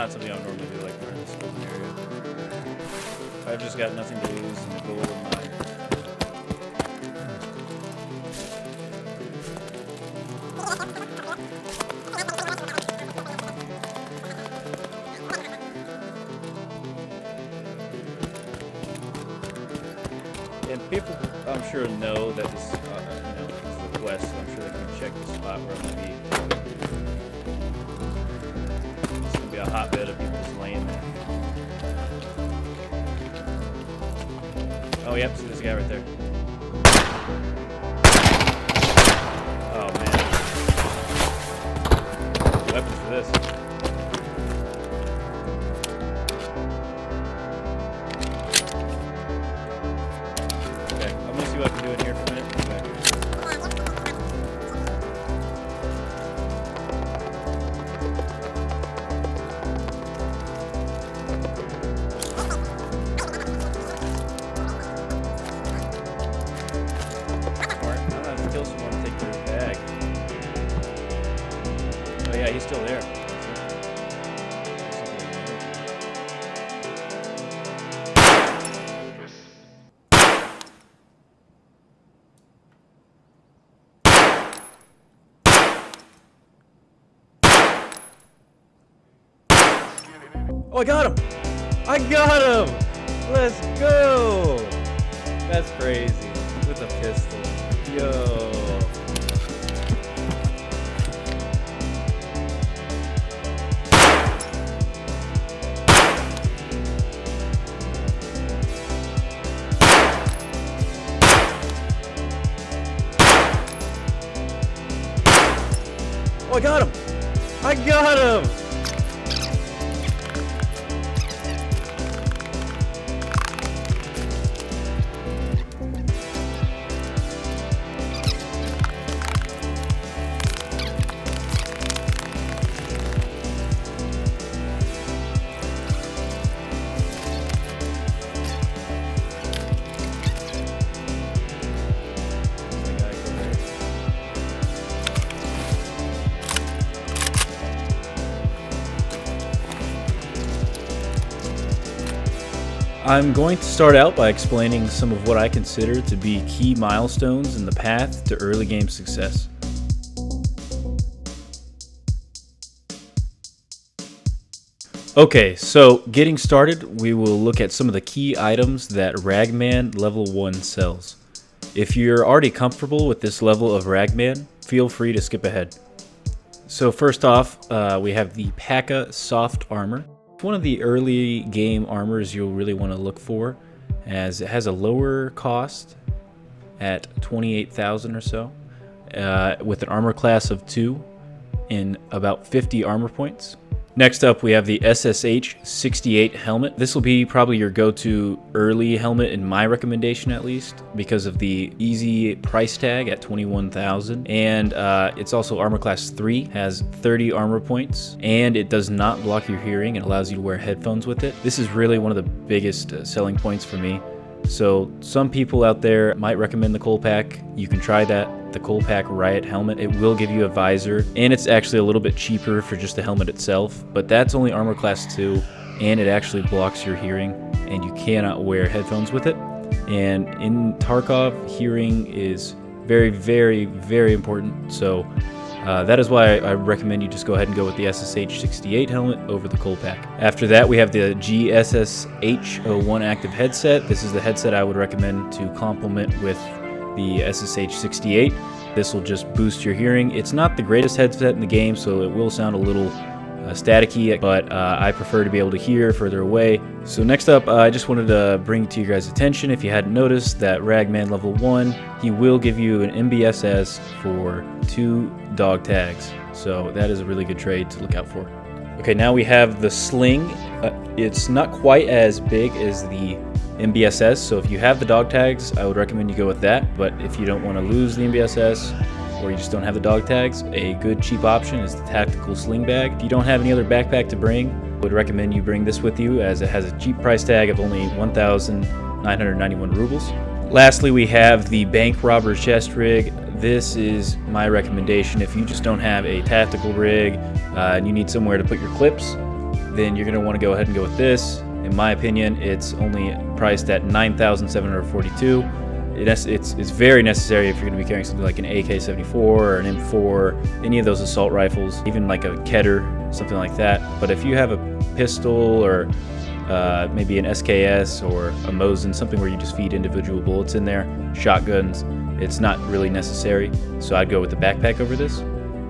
not something I would normally do, like around this open area. I've just got nothing to lose and the goal of mine. And people, I'm sure, know that this, it's the west, so I'm sure they can check the spot where I'm going to be. It's going to be a hotbed of people just laying there. Oh, yep, see this guy right there. Oh, man. Weapons for this. See what I can do in here for a minute. Come back here. Smart. I don't have to kill someone and take their bag. Oh yeah, he's still there. Oh, I got him! I got him! Let's go! That's crazy. With a pistol. Yo. Oh, I got him! I got him! I'm going to start out by explaining some of what I consider to be key milestones in the path to early game success. Okay, so getting started, we will look at some of the key items that Ragman Level 1 sells. If you're already comfortable with this level of Ragman, feel free to skip ahead. So first off, we have the P.A.C.A. Soft Armor. One of the early game armors you'll really want to look for, as it has a lower cost at 28,000 or so, with an armor class of 2 and about 50 armor points. Next up, we have the SSH-68 helmet. This will be probably your go-to early helmet in my recommendation, at least, because of the easy price tag at 21,000. And it's also armor class 3, has 30 armor points, and it does not block your hearing. It allows you to wear headphones with it. This is really one of the biggest selling points for me. So some people out there might recommend the Colepack. You can try that, the Colepack Riot helmet. It will give you a visor, and it's actually a little bit cheaper for just the helmet itself, but that's only armor class 2, and it actually blocks your hearing, and you cannot wear headphones with it. And in Tarkov, hearing is very, very, very important, so that is why I recommend you just go ahead and go with the SSH-68 helmet over the Colepack. After that, we have the GSSH-01 active headset. This is the headset I would recommend to complement with the SSH-68. This will just boost your hearing. It's not the greatest headset in the game, so it will sound a little staticky, but I prefer to be able to hear further away. So next up, I just wanted to bring to your guys' attention, if you hadn't noticed, that Ragman Level 1, he will give you an MBSS for 2 dog tags. So that is a really good trade to look out for. Okay, now we have the sling. It's not quite as big as the MBSS, so if you have the dog tags, I would recommend you go with that. But if you don't want to lose the MBSS, or you just don't have the dog tags, a good cheap option is the tactical sling bag. If you don't have any other backpack to bring, I would recommend you bring this with you, as it has a cheap price tag of only 1,991 rubles. Lastly, we have the bank robber chest rig. This is my recommendation if you just don't have a tactical rig and you need somewhere to put your clips. then you're going to want to go ahead and go with this. In my opinion, it's only priced at $9,742. It's very necessary if you're going to be carrying something like an AK-74 or an M4, any of those assault rifles, even like a Keter, something like that. But if you have a pistol or maybe an SKS or a Mosin, something where you just feed individual bullets in there, shotguns, it's not really necessary. So I'd go with the backpack over this.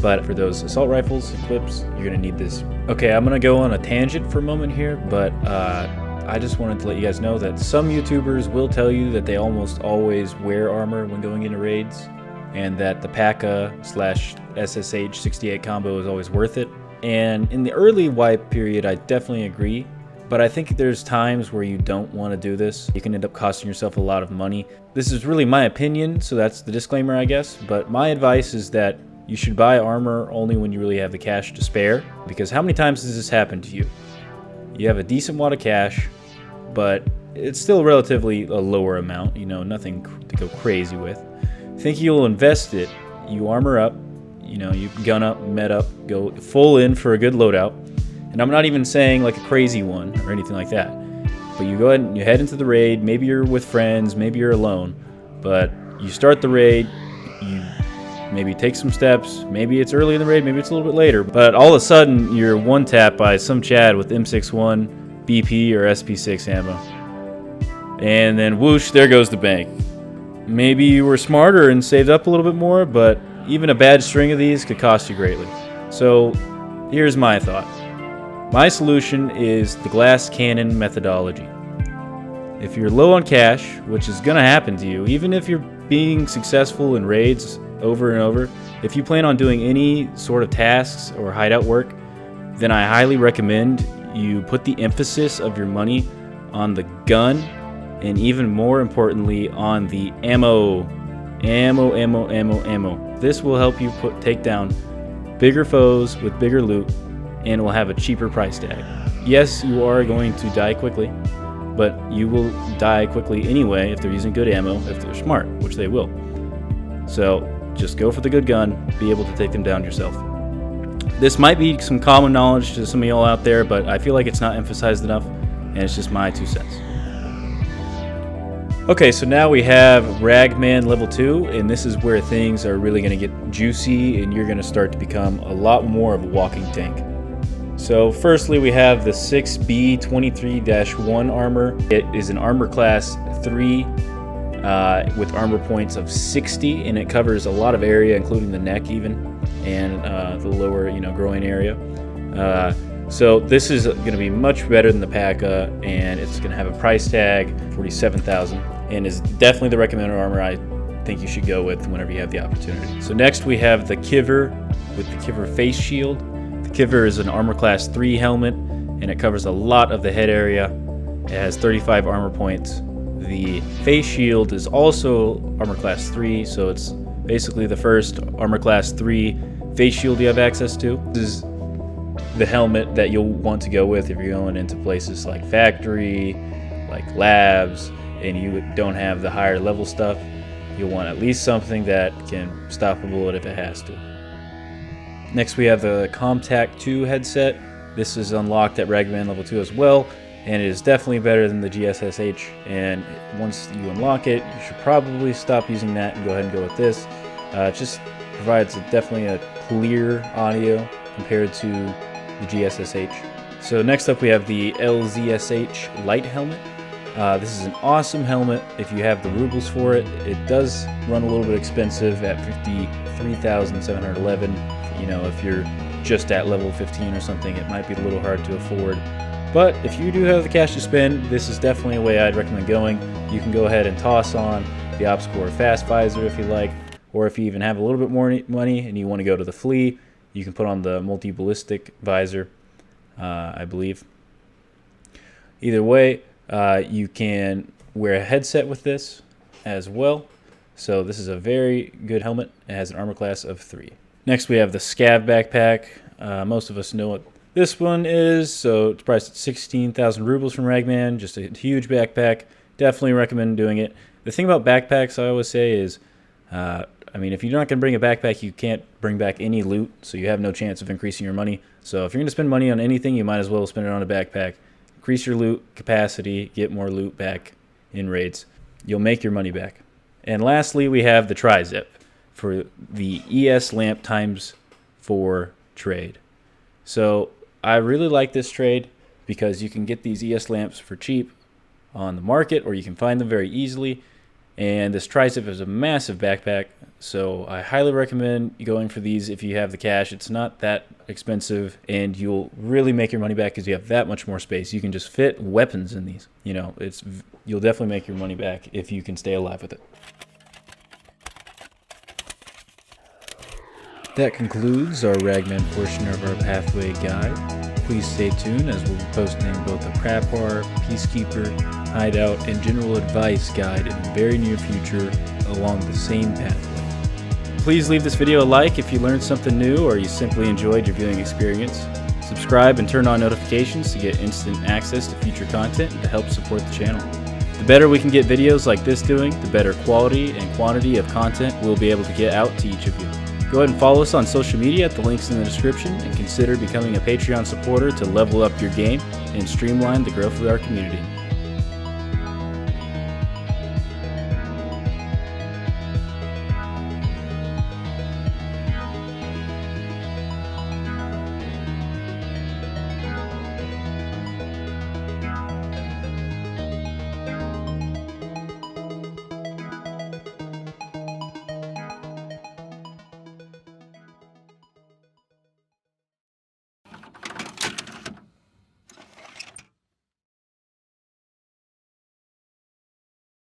But for those assault rifles and clips, you're going to need this. Okay, I'm going to go on a tangent for a moment here, but I just wanted to let you guys know that some YouTubers will tell you that they almost always wear armor when going into raids, and that the PACA/SSH 68 combo is always worth it. And in the early wipe period, I definitely agree, but I think there's times where you don't want to do this. You can end up costing yourself a lot of money. This is really my opinion, so that's the disclaimer, I guess. But my advice is that you should buy armor only when you really have the cash to spare, because how many times does this happen to you? You have a decent wad of cash, but it's still relatively a lower amount, you know, nothing to go crazy with. Think you'll invest it, you armor up, you know, you gun up, med up, go full in for a good loadout. And I'm not even saying like a crazy one or anything like that, but you go ahead and you head into the raid. Maybe you're with friends, maybe you're alone, but you start the raid, you maybe take some steps, maybe it's early in the raid, maybe it's a little bit later, but all of a sudden you're one tap by some Chad with M61, BP, or SP6 ammo. And then whoosh, there goes the bank. Maybe you were smarter and saved up a little bit more, but even a bad string of these could cost you greatly. So here's my thought. My solution is the glass cannon methodology. If you're low on cash, which is gonna happen to you, even if you're being successful in raids over and over, if you plan on doing any sort of tasks or hideout work, then I highly recommend you put the emphasis of your money on the gun, and even more importantly on the ammo. This will help you take down bigger foes with bigger loot, and will have a cheaper price tag. Yes, you are going to die quickly, but you will die quickly anyway if they're using good ammo, if they're smart, which they will. So just go for the good gun, be able to take them down yourself. This might be some common knowledge to some of y'all out there, but I feel like it's not emphasized enough, and it's just my 2 cents. Okay, so now we have Ragman level 2, and this is where things are really going to get juicy, and you're going to start to become a lot more of a walking tank. So firstly, we have the 6B23-1 armor. It is an armor class 3 with armor points of 60, and it covers a lot of area, including the neck even, and the lower, groin area. So this is going to be much better than the PACA, and it's going to have a price tag, $47,000, and is definitely the recommended armor I think you should go with whenever you have the opportunity. So next we have the Kiver with the Kiver face shield. The Kiver is an armor class 3 helmet, and it covers a lot of the head area. It has 35 armor points. The face shield is also armor class 3, so it's basically the first armor class 3 face shield you have access to. This is the helmet that you'll want to go with if you're going into places like factory, like labs, and you don't have the higher level stuff. You'll want at least something that can stop a bullet if it has to. Next we have the Comtac 2 headset. This is unlocked at Ragman level 2 as well, and it is definitely better than the GSSH, and once you unlock it, you should probably stop using that and go ahead and go with this. It just provides definitely a clear audio compared to the GSSH. So next up we have the LZSH light helmet. This is an awesome helmet if you have the rubles for it. It does run a little bit expensive at 53,711. If you're just at level 15 or something, it might be a little hard to afford. But if you do have the cash to spend, this is definitely a way I'd recommend going. You can go ahead and toss on the OpsCore fast visor if you like, or if you even have a little bit more money and you want to go to the flea, you can put on the multi-ballistic visor, I believe. Either way, you can wear a headset with this as well. So this is a very good helmet. It has an armor class of 3. Next we have the Scav backpack. Most of us know what this one is. So it's priced at 16,000 rubles from Ragman. Just a huge backpack. Definitely recommend doing it. The thing about backpacks I always say is I mean, if you're not going to bring a backpack, you can't bring back any loot, so you have no chance of increasing your money. So if you're going to spend money on anything, you might as well spend it on a backpack. Increase your loot capacity, get more loot back in raids. You'll make your money back. And lastly, we have the tri-zip for the ES lamp ×4 trade. So I really like this trade because you can get these ES lamps for cheap on the market, or you can find them very easily. And this tri-zip is a massive backpack, so I highly recommend going for these if you have the cash. It's not that expensive, and you'll really make your money back because you have that much more space. You can just fit weapons in these. You know, you'll definitely make your money back if you can stay alive with it. That concludes our Ragman portion of our pathway guide. Please stay tuned as we'll be posting both a Prapar, Peacekeeper, Hideout, and General Advice guide in the very near future along the same pathway. Please leave this video a like if you learned something new or you simply enjoyed your viewing experience. Subscribe and turn on notifications to get instant access to future content and to help support the channel. The better we can get videos like this doing, the better quality and quantity of content we'll be able to get out to each of you. Go ahead and follow us on social media at the links in the description, and consider becoming a Patreon supporter to level up your game and streamline the growth of our community.